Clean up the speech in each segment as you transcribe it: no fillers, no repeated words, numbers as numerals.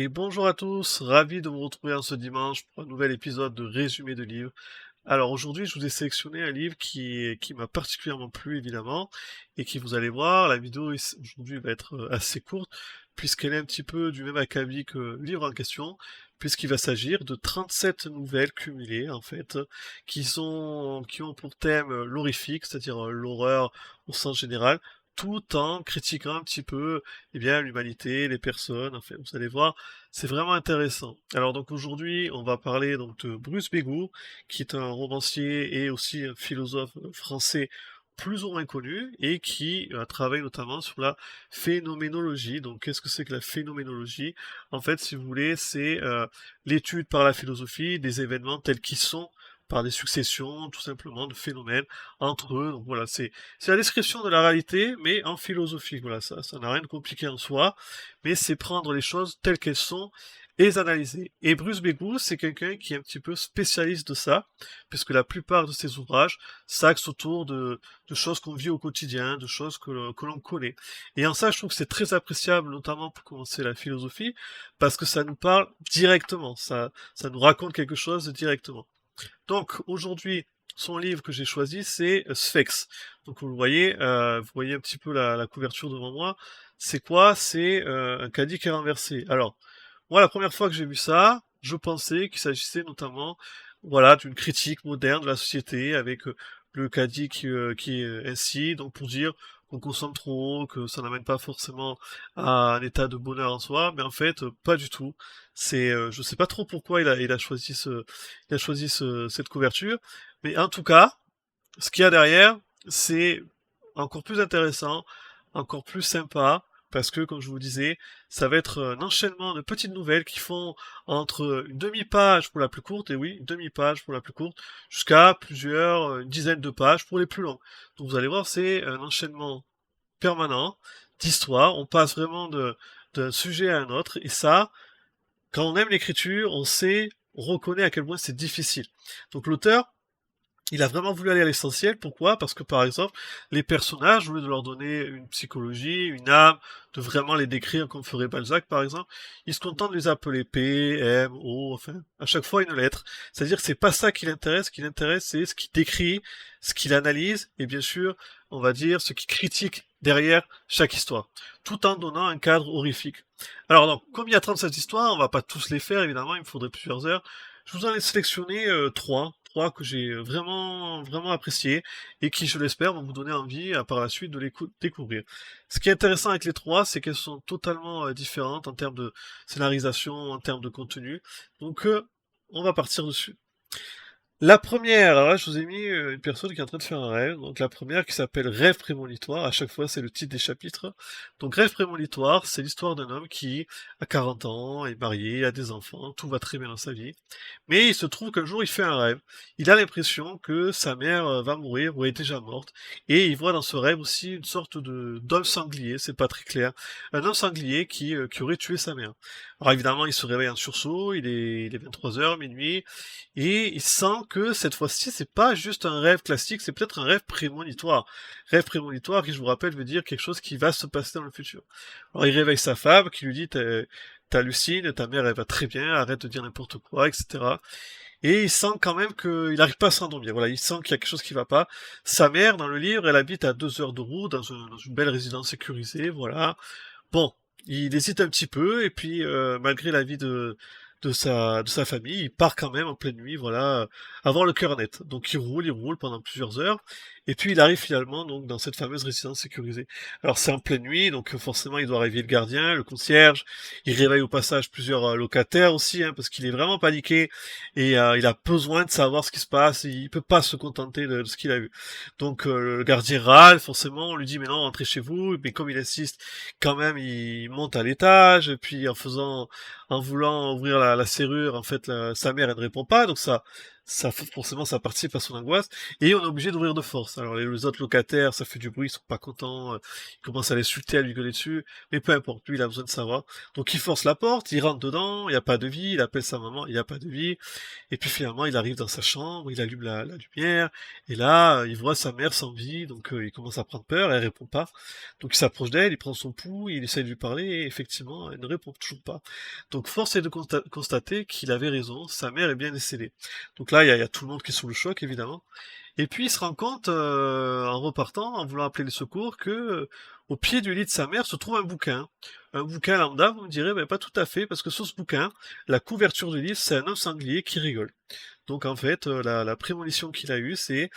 Et bonjour à tous, ravi de vous retrouver en ce dimanche pour un nouvel épisode de résumé de livres. Alors aujourd'hui, je vous ai sélectionné un livre qui m'a particulièrement plu évidemment et qui, vous allez voir, la vidéo aujourd'hui va être assez courte puisqu'elle est un petit peu du même acabit que le livre en question, puisqu'il va s'agir de 37 nouvelles cumulées en fait, qui ont pour thème l'horrifique, c'est-à-dire l'horreur au sens général, tout en critiquant un petit peu l'humanité, les personnes, en fait, vous allez voir, c'est vraiment intéressant. Alors donc aujourd'hui, on va parler donc de Bruce Bégou, qui est un romancier et aussi un philosophe français plus ou moins connu et qui travaille notamment sur la phénoménologie. Donc qu'est-ce que c'est que la phénoménologie? En fait, si vous voulez, c'est l'étude par la philosophie des événements tels qu'ils sont par des successions, tout simplement, de phénomènes entre eux. Donc voilà, c'est la description de la réalité, mais en philosophie. Voilà, ça n'a rien de compliqué en soi, mais c'est prendre les choses telles qu'elles sont et les analyser. Et Bruce Bégou, c'est quelqu'un qui est un petit peu spécialiste de ça, puisque la plupart de ses ouvrages s'axent autour de choses qu'on vit au quotidien, de choses que l'on connaît. Et en ça, je trouve que c'est très appréciable, notamment pour commencer la philosophie, parce que ça nous parle directement, ça nous raconte quelque chose directement. Donc aujourd'hui, son livre que j'ai choisi, c'est Sphex. Donc vous voyez un petit peu la couverture devant moi. C'est quoi? C'est un caddie qui est renversé. Alors, moi, la première fois que j'ai vu ça, je pensais qu'il s'agissait notamment, voilà, d'une critique moderne de la société avec le caddie qui est ainsi, donc pour dire qu'on consomme trop, que ça n'amène pas forcément à un état de bonheur en soi, mais en fait, pas du tout. Je sais pas trop pourquoi il a choisi cette couverture, mais en tout cas, ce qu'il y a derrière, c'est encore plus intéressant, encore plus sympa, parce que, comme je vous disais, ça va être un enchaînement de petites nouvelles qui font entre une demi-page pour la plus courte, et oui, une demi-page pour la plus courte, jusqu'à une dizaine de pages pour les plus longues. Donc vous allez voir, c'est un enchaînement permanent d'histoire, on passe vraiment d'un sujet à un autre, et ça, quand on aime l'écriture, on reconnaît à quel point c'est difficile. Donc l'auteur, il a vraiment voulu aller à l'essentiel. Pourquoi? Parce que par exemple, les personnages, au lieu de leur donner une psychologie, une âme, de vraiment les décrire comme ferait Balzac par exemple, il se contente de les appeler P, M, O, enfin, à chaque fois une lettre. C'est-à-dire que c'est pas ça qui l'intéresse, ce qui l'intéresse c'est ce qu'il décrit, ce qu'il analyse, et bien sûr, on va dire, ce qu'il critique derrière chaque histoire, tout en donnant un cadre horrifique. Alors donc, comme il y a 37 histoires, on va pas tous les faire évidemment, il me faudrait plusieurs heures, je vous en ai sélectionné trois que j'ai vraiment apprécié et qui, je l'espère, vont vous donner envie par la suite de les découvrir. Ce qui est intéressant avec les trois, c'est qu'elles sont totalement différentes en termes de scénarisation, en termes de contenu. Donc, on va partir dessus. La première, alors là je vous ai mis une personne qui est en train de faire un rêve, donc la première qui s'appelle Rêve prémonitoire, à chaque fois c'est le titre des chapitres. Donc Rêve prémonitoire, c'est l'histoire d'un homme qui a 40 ans, est marié, a des enfants, tout va très bien dans sa vie. Mais il se trouve qu'un jour il fait un rêve. Il a l'impression que sa mère va mourir ou est déjà morte, et il voit dans ce rêve aussi une sorte de d'homme sanglier, c'est pas très clair, un homme sanglier qui aurait tué sa mère. Alors évidemment il se réveille en sursaut, il est 23 heures minuit, et il sent que cette fois-ci, c'est pas juste un rêve classique, c'est peut-être un rêve prémonitoire. Rêve prémonitoire qui, je vous rappelle, veut dire quelque chose qui va se passer dans le futur. Alors il réveille sa femme, qui lui dit t'hallucines, ta mère elle va très bien, arrête de dire n'importe quoi, etc. Et il sent quand même qu'il n'arrive pas à s'endormir. Voilà, il sent qu'il y a quelque chose qui va pas. Sa mère, dans le livre, elle habite à 2 heures de route, dans une belle résidence sécurisée, voilà. Bon, il hésite un petit peu, et puis malgré l'avis de sa famille, il part quand même en pleine nuit, voilà, avoir le cœur net. Donc il roule pendant plusieurs heures, et puis il arrive finalement donc dans cette fameuse résidence sécurisée. Alors c'est en pleine nuit, donc forcément il doit réveiller le gardien, le concierge, il réveille au passage plusieurs locataires aussi, hein, parce qu'il est vraiment paniqué, et il a besoin de savoir ce qui se passe, et il peut pas se contenter de ce qu'il a vu. Donc le gardien râle, forcément, on lui dit mais non, rentrez chez vous, mais comme il insiste, quand même il monte à l'étage, et puis en voulant ouvrir la serrure, en fait sa mère elle ne répond pas, donc forcément, ça participe à son angoisse, et on est obligé d'ouvrir de force. Alors les autres locataires, ça fait du bruit, ils sont pas contents, ils commencent à l'insulter, à lui gueuler dessus, mais peu importe, lui, il a besoin de savoir. Donc il force la porte, il rentre dedans, il y a pas de vie, il appelle sa maman, il y a pas de vie, et puis finalement, il arrive dans sa chambre, il allume la lumière, et là, il voit sa mère sans vie, donc il commence à prendre peur, elle répond pas. Donc il s'approche d'elle, il prend son pouls, il essaie de lui parler, et effectivement, elle ne répond toujours pas. Donc force est de constater qu'il avait raison, sa mère est bien décédée. Donc là, il y a tout le monde qui est sous le choc, évidemment. Et puis il se rend compte, en repartant, en voulant appeler les secours, que au pied du lit de sa mère se trouve un bouquin. Un bouquin lambda, vous me direz, mais pas tout à fait, parce que sur ce bouquin, la couverture du livre, c'est un homme sanglier qui rigole. Donc en fait, la prémonition qu'il a eue, c'est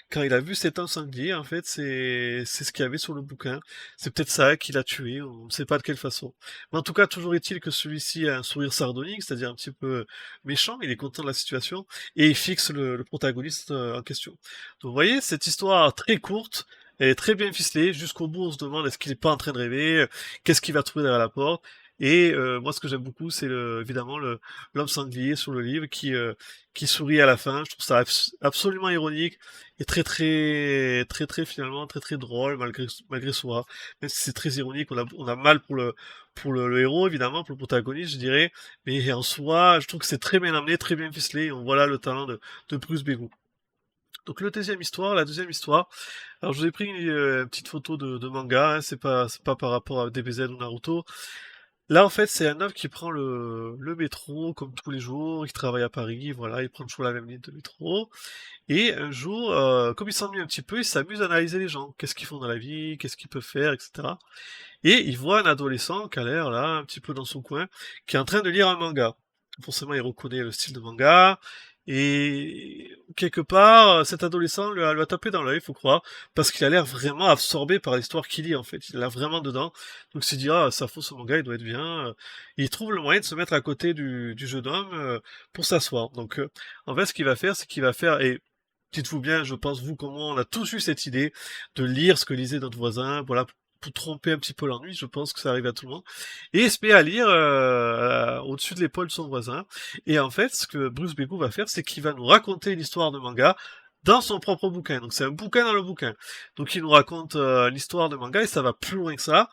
quand il a vu cet homme sanglier, en fait, c'est ce qu'il y avait sur le bouquin. C'est peut-être ça qui l'a tué, on ne sait pas de quelle façon. Mais en tout cas, toujours est-il que celui-ci a un sourire sardonique, c'est-à-dire un petit peu méchant, il est content de la situation, et il fixe le protagoniste en question. Donc vous voyez, cette histoire très courte, elle est très bien ficelée, jusqu'au bout on se demande est-ce qu'il est pas en train de rêver, qu'est-ce qu'il va trouver derrière la porte, et moi ce que j'aime beaucoup c'est évidemment l'homme sanglier sur le livre qui sourit à la fin, je trouve ça absolument ironique, et très finalement très drôle malgré soi, même si c'est très ironique, on a mal pour le héros évidemment, pour le protagoniste je dirais, mais en soi je trouve que c'est très bien amené, très bien ficelé, et on voit là le talent de Bruce Begou. Donc la deuxième histoire, alors je vous ai pris une petite photo de manga, hein, c'est pas par rapport à DBZ ou Naruto. Là en fait c'est un homme qui prend le métro comme tous les jours, il travaille à Paris, voilà, il prend toujours la même ligne de métro, et un jour, comme il s'ennuie un petit peu, il s'amuse à analyser les gens, qu'est-ce qu'ils font dans la vie, qu'est-ce qu'ils peuvent faire, etc. Et il voit un adolescent qui a l'air là, un petit peu dans son coin, qui est en train de lire un manga. Forcément, il reconnaît le style de manga, et quelque part, cet adolescent lui a tapé dans l'œil, faut croire, parce qu'il a l'air vraiment absorbé par l'histoire qu'il lit, en fait. Il est là vraiment dedans. Donc il s'est dit, ah, ça faut ce manga, il doit être bien. Et il trouve le moyen de se mettre à côté du jeune homme pour s'asseoir. Donc, en fait, ce qu'il va faire, c'est qu'il va faire, et dites-vous bien, je pense, vous, comment on a tous eu cette idée de lire ce que lisait notre voisin, voilà, pour tromper un petit peu l'ennui, je pense que ça arrive à tout le monde, et il se met à lire au-dessus de l'épaule de son voisin, et en fait, ce que Bruce Begou va faire, c'est qu'il va nous raconter l'histoire de manga dans son propre bouquin, donc c'est un bouquin dans le bouquin, donc il nous raconte l'histoire de manga, et ça va plus loin que ça.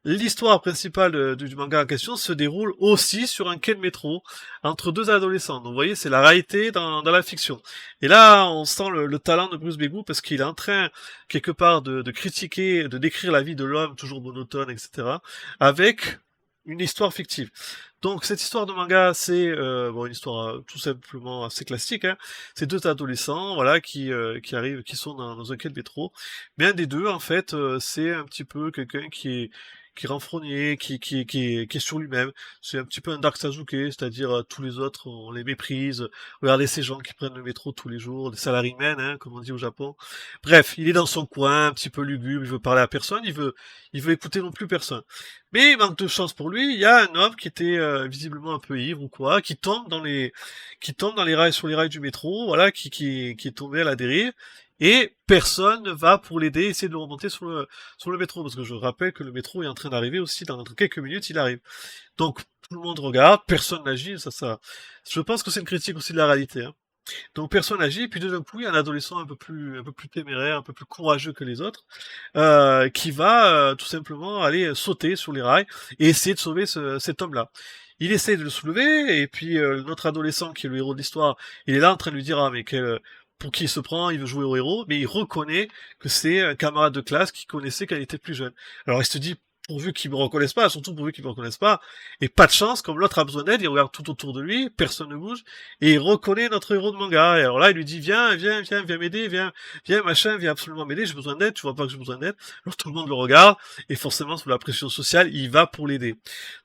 L'histoire principale du manga en question se déroule aussi sur un quai de métro entre deux adolescents. Donc vous voyez, c'est la réalité dans la fiction. Et là, on sent le talent de Bruce Begou parce qu'il est en train, quelque part, de critiquer, de décrire la vie de l'homme, toujours monotone, etc., avec une histoire fictive. Donc cette histoire de manga, c'est bon, une histoire tout simplement assez classique. Hein. C'est deux adolescents, voilà, qui arrivent, qui sont dans un quai de métro. Mais un des deux, en fait, c'est un petit peu quelqu'un qui est renfrogné, qui est sur lui-même. C'est un petit peu un Dark Sasuke, c'est-à-dire tous les autres, on les méprise. Regardez ces gens qui prennent le métro tous les jours, des salarymen, hein, comme on dit au Japon. Bref, il est dans son coin, un petit peu lugubre, il veut parler à personne, il veut écouter non plus personne. Mais manque de chance pour lui, il y a un homme qui était visiblement un peu ivre ou quoi, qui tombe dans les rails, sur les rails du métro, voilà, qui est tombé à la dérive, et personne ne va pour l'aider, essayer de le remonter sur le métro, parce que je rappelle que le métro est en train d'arriver aussi, dans quelques minutes il arrive. Donc tout le monde regarde, personne n'agit, je pense que c'est une critique aussi de la réalité, hein. Donc personne n'agit, puis d'un coup, il y a un adolescent un peu plus téméraire, un peu plus courageux que les autres, qui va tout simplement aller sauter sur les rails et essayer de sauver cet homme-là. Il essaie de le soulever, et puis notre adolescent, qui est le héros de l'histoire, il est là en train de lui dire, ah mais pour qui il se prend, il veut jouer au héros, mais il reconnaît que c'est un camarade de classe qu'il connaissait quand il était plus jeune. Alors il se dit, pourvu qu'ils me reconnaissent pas, surtout pourvu qu'ils me reconnaissent pas, et pas de chance, comme l'autre a besoin d'aide, il regarde tout autour de lui, personne ne bouge, et il reconnaît notre héros de manga, et alors là, il lui dit, viens m'aider, viens, machin, viens absolument m'aider, j'ai besoin d'aide, tu vois pas que j'ai besoin d'aide, alors tout le monde le regarde, et forcément, sous la pression sociale, il va pour l'aider.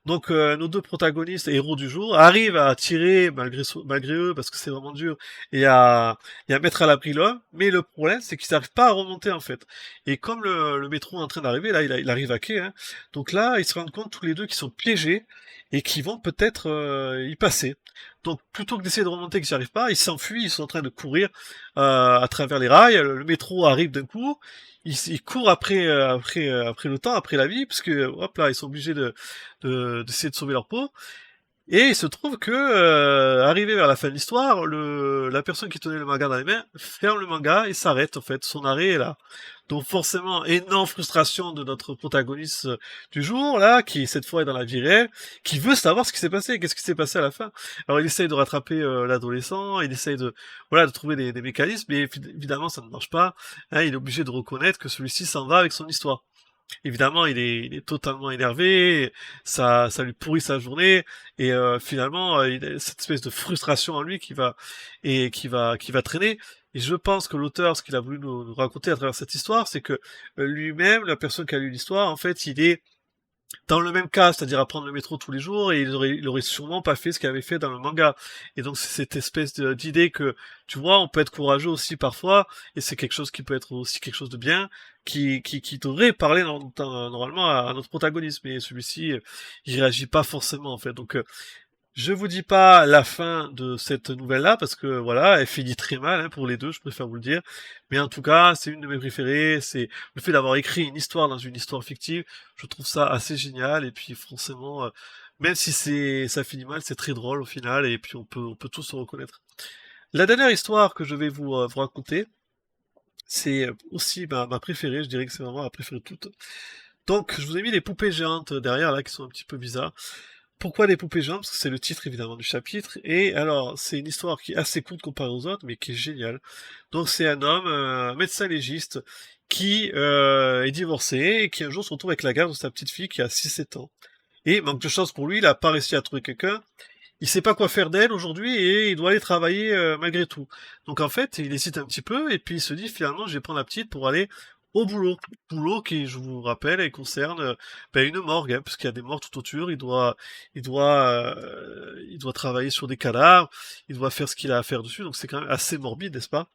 Donc, nos deux protagonistes, héros du jour, arrivent à tirer, malgré eux, parce que c'est vraiment dur, et à mettre à l'abri l'homme, mais le problème, c'est qu'ils n'arrivent pas à remonter, en fait. Et comme le métro est en train d'arriver, là, il arrive à quai, hein, donc là, ils se rendent compte tous les deux qu'ils sont piégés et qu'ils vont peut-être y passer. Donc plutôt que d'essayer de remonter qu'ils n'y arrivent pas, ils s'enfuient, ils sont en train de courir à travers les rails, le métro arrive d'un coup, ils courent après le temps, après la vie, parce que hop là, ils sont obligés d'essayer de sauver leur peau. Et il se trouve que, arrivé vers la fin de l'histoire, la personne qui tenait le manga dans les mains ferme le manga et s'arrête en fait, son arrêt est là. Donc forcément, énorme frustration de notre protagoniste du jour, là, qui cette fois est dans la vie réelle, qui veut savoir ce qui s'est passé, qu'est-ce qui s'est passé à la fin. Alors il essaye de rattraper l'adolescent, il essaye de voilà de trouver des mécanismes, mais évidemment ça ne marche pas. Hein, il est obligé de reconnaître que celui-ci s'en va avec son histoire. Évidemment, il est totalement énervé, ça lui pourrit sa journée, et finalement, il a cette espèce de frustration en lui qui va traîner. Et je pense que l'auteur, ce qu'il a voulu nous raconter à travers cette histoire, c'est que lui-même, la personne qui a lu l'histoire, en fait, il est dans le même cas, c'est-à-dire à prendre le métro tous les jours, et il aurait sûrement pas fait ce qu'il avait fait dans le manga. Et donc c'est cette espèce d'idée que, tu vois, on peut être courageux aussi parfois, et c'est quelque chose qui peut être aussi quelque chose de bien, qui devrait parler normalement à notre protagoniste, mais celui-ci, il réagit pas forcément en fait. Donc je vous dis pas la fin de cette nouvelle-là, parce que voilà, elle finit très mal hein, pour les deux, je préfère vous le dire. Mais en tout cas, c'est une de mes préférées, c'est le fait d'avoir écrit une histoire dans une histoire fictive, je trouve ça assez génial, et puis forcément, même si ça finit mal, c'est très drôle au final, et puis on peut tous se reconnaître. La dernière histoire que je vais vous raconter, c'est aussi ma préférée, je dirais que c'est vraiment ma préférée de toutes. Donc, je vous ai mis des poupées géantes derrière, là, qui sont un petit peu bizarres. Pourquoi les poupées géantes? Parce que c'est le titre évidemment du chapitre. Et alors, c'est une histoire qui est assez courte comparée aux autres, mais qui est géniale. Donc c'est un homme, un médecin légiste, qui est divorcé et qui un jour se retrouve avec la garde de sa petite fille qui a 6-7 ans. Et manque de chance pour lui, il a pas réussi à trouver quelqu'un. Il sait pas quoi faire d'elle aujourd'hui et il doit aller travailler malgré tout. Donc en fait, il hésite un petit peu et puis il se dit finalement je vais prendre la petite pour aller au boulot. Boulot qui, je vous rappelle, concerne ben, une morgue, hein, parce qu'il y a des morts tout autour. Il doit travailler sur des cadavres, il doit faire ce qu'il a à faire dessus. Donc c'est quand même assez morbide, n'est-ce pas?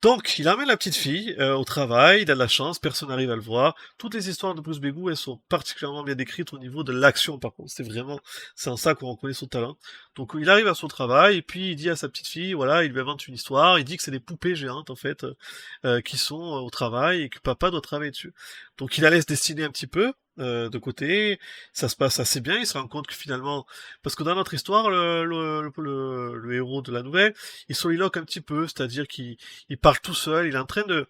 Donc, il emmène la petite fille au travail, il a de la chance, personne n'arrive à le voir. Toutes les histoires de Bruce Begou, elles sont particulièrement bien décrites au niveau de l'action, par contre. C'est en ça qu'on reconnaît son talent. Donc, il arrive à son travail, et puis il dit à sa petite fille, voilà, il lui invente une histoire, il dit que c'est des poupées géantes, en fait, qui sont au travail, et que papa doit travailler dessus. Donc, il la laisse dessiner un petit peu, de côté, ça se passe assez bien, il se rend compte que finalement, parce que dans notre histoire, le héros de la nouvelle, il soliloque un petit peu, c'est-à-dire qu'il parle tout seul, il est en train de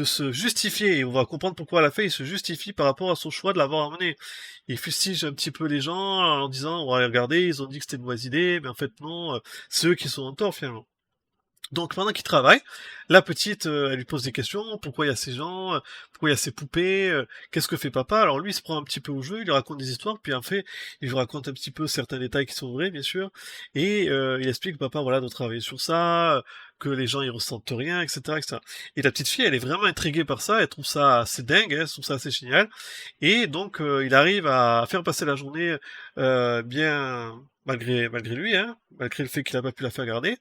se justifier, et on va comprendre pourquoi à la fin il se justifie par rapport à son choix de l'avoir emmené. Il fustige un petit peu les gens en disant, ouais, regardez, ils ont dit que c'était une mauvaise idée, mais en fait non, c'est eux qui sont en tort finalement. Donc pendant qu'il travaille, la petite, elle lui pose des questions, pourquoi il y a ces gens, pourquoi il y a ces poupées, qu'est-ce que fait papa? Alors lui, il se prend un petit peu au jeu, il lui raconte des histoires, puis en fait, il lui raconte un petit peu certains détails qui sont vrais, bien sûr, et il explique que papa, voilà, doit travailler sur ça, que les gens, ils ressentent rien, etc., etc. Et la petite fille, elle est vraiment intriguée par ça, elle trouve ça assez dingue, hein, elle trouve ça assez génial, et donc il arrive à faire passer la journée bien malgré lui, hein, malgré le fait qu'il a pas pu la faire garder.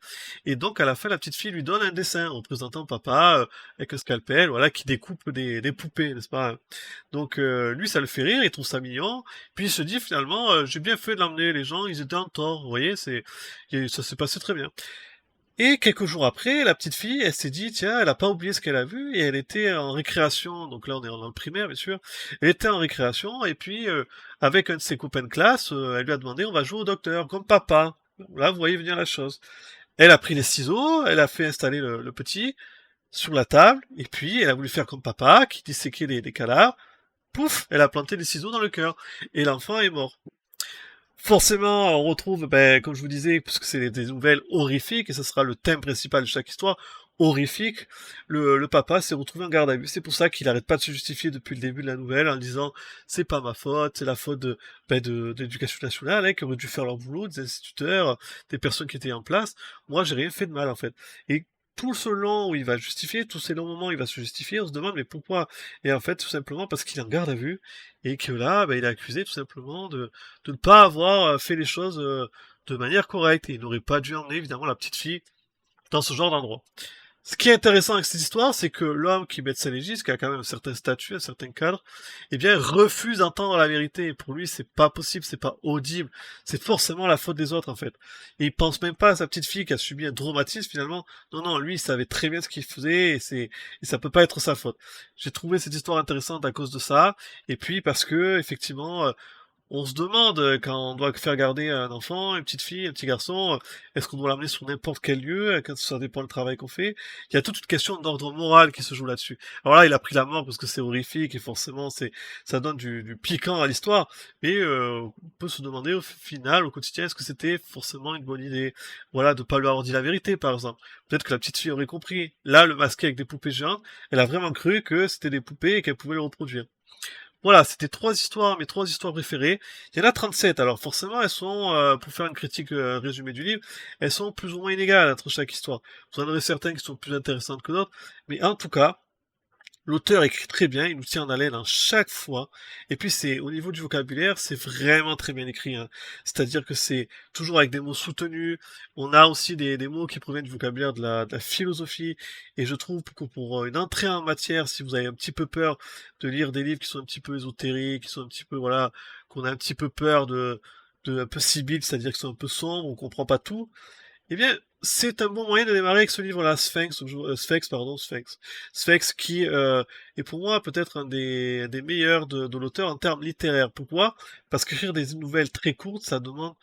Et donc à la fin, la petite fille lui donne un dessin représentant papa avec un scalpel, voilà, qui découpe des poupées, n'est-ce pas? Donc lui, ça le fait rire, il trouve ça mignon. Puis il se dit finalement, j'ai bien fait de l'emmener, les gens, ils étaient en tort, vous voyez, ça s'est passé très bien. Et quelques jours après, la petite fille, elle s'est dit, tiens, elle a pas oublié ce qu'elle a vu, et elle était en récréation, donc là on est dans le primaire, bien sûr, elle était en récréation, et puis, avec un de ses copains de classe, elle lui a demandé, on va jouer au docteur, comme papa. Là, vous voyez venir la chose. Elle a pris les ciseaux, elle a fait installer le petit sur la table, et puis elle a voulu faire comme papa, qui disséquait des cadavres. Pouf, elle a planté les ciseaux dans le cœur, et l'enfant est mort. Forcément, on retrouve, ben, comme je vous disais, puisque c'est des nouvelles horrifiques, et ce sera le thème principal de chaque histoire, horrifique, le papa s'est retrouvé en garde à vue. C'est pour ça qu'il arrête pas de se justifier depuis le début de la nouvelle en disant c'est pas ma faute, c'est la faute de l'éducation nationale, hein, qui aurait dû faire leur boulot, des instituteurs, des personnes qui étaient en place. Moi, j'ai rien fait de mal, en fait. Et tout ce long où il va justifier, tous ces longs moments où il va se justifier, on se demande mais pourquoi? Et en fait, tout simplement parce qu'il est en garde à vue, et que là, ben, il est accusé tout simplement de ne pas avoir fait les choses de manière correcte, et il n'aurait pas dû emmener évidemment la petite fille dans ce genre d'endroit. Ce qui est intéressant avec cette histoire, c'est que l'homme qui est médecin légiste, qui a quand même un certain statut, un certain cadre, eh bien, refuse d'entendre la vérité. Et pour lui, c'est pas possible, c'est pas audible. C'est forcément la faute des autres, en fait. Et il pense même pas à sa petite fille qui a subi un traumatisme, finalement. Non, non, lui, il savait très bien ce qu'il faisait, et ça peut pas être sa faute. J'ai trouvé cette histoire intéressante à cause de ça, et puis parce que, effectivement, On se demande, quand on doit faire garder un enfant, une petite fille, un petit garçon, est-ce qu'on doit l'amener sur n'importe quel lieu? Quand ça dépend du travail qu'on fait. Il y a toute une question d'ordre moral qui se joue là-dessus. Alors là, il a pris la mort parce que c'est horrifique et forcément ça donne du piquant à l'histoire, mais on peut se demander au final, au quotidien, est-ce que c'était forcément une bonne idée? Voilà, de pas lui avoir dit la vérité, par exemple. Peut-être que la petite fille aurait compris. Là, le masqué avec des poupées géantes, elle a vraiment cru que c'était des poupées et qu'elle pouvait le reproduire. Voilà, c'était 3 histoires, mes 3 histoires préférées. Il y en a 37, alors forcément elles sont, pour faire une critique, résumée du livre, elles sont plus ou moins inégales entre chaque histoire. Vous en aurez certaines qui sont plus intéressantes que d'autres, mais en tout cas, l'auteur écrit très bien, il nous tient en haleine à chaque fois. Et puis c'est au niveau du vocabulaire, c'est vraiment très bien écrit, hein. C'est-à-dire que c'est toujours avec des mots soutenus. On a aussi des mots qui proviennent du vocabulaire de la philosophie. Et je trouve que pour une entrée en matière, si vous avez un petit peu peur de lire des livres qui sont un petit peu ésotériques, qui sont un petit peu, voilà, qu'on a un petit peu peur de un peu sibylle, c'est-à-dire qu'ils sont un peu sombres, on comprend pas tout, eh bien, c'est un bon moyen de démarrer avec ce livre-là, Sphinx qui est pour moi peut-être un des meilleurs de l'auteur en termes littéraires. Pourquoi? Parce qu'écrire des nouvelles très courtes, ça demande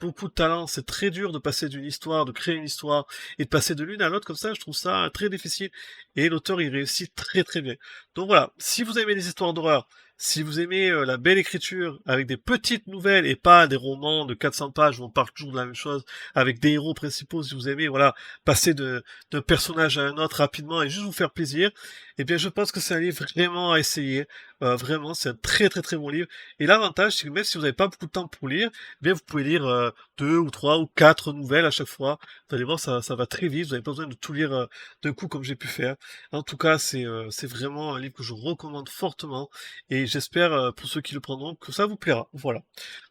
beaucoup de talent. C'est très dur de passer d'une histoire, de créer une histoire et de passer de l'une à l'autre comme ça. Je trouve ça très difficile. Et l'auteur, il réussit très très bien. Donc voilà, si vous aimez les histoires d'horreur, si vous aimez la belle écriture avec des petites nouvelles et pas des romans de 400 pages où on parle toujours de la même chose, avec des héros principaux, si vous aimez, voilà, passer d'un personnage à un autre rapidement et juste vous faire plaisir, eh bien je pense que c'est un livre vraiment à essayer. Vraiment, c'est un très très très bon livre. Et l'avantage, c'est que même si vous n'avez pas beaucoup de temps pour lire, eh bien vous pouvez lire 2 ou 3 ou 4 nouvelles à chaque fois. Vous allez voir, ça va très vite. Vous n'avez pas besoin de tout lire d'un coup comme j'ai pu faire. En tout cas, c'est vraiment un livre que je recommande fortement. Et j'espère, pour ceux qui le prendront, que ça vous plaira. Voilà.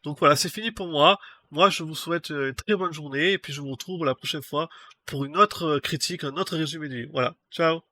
Donc voilà, c'est fini pour moi. Moi, je vous souhaite une très bonne journée. Et puis je vous retrouve la prochaine fois pour une autre critique, un autre résumé du livre. Voilà. Ciao.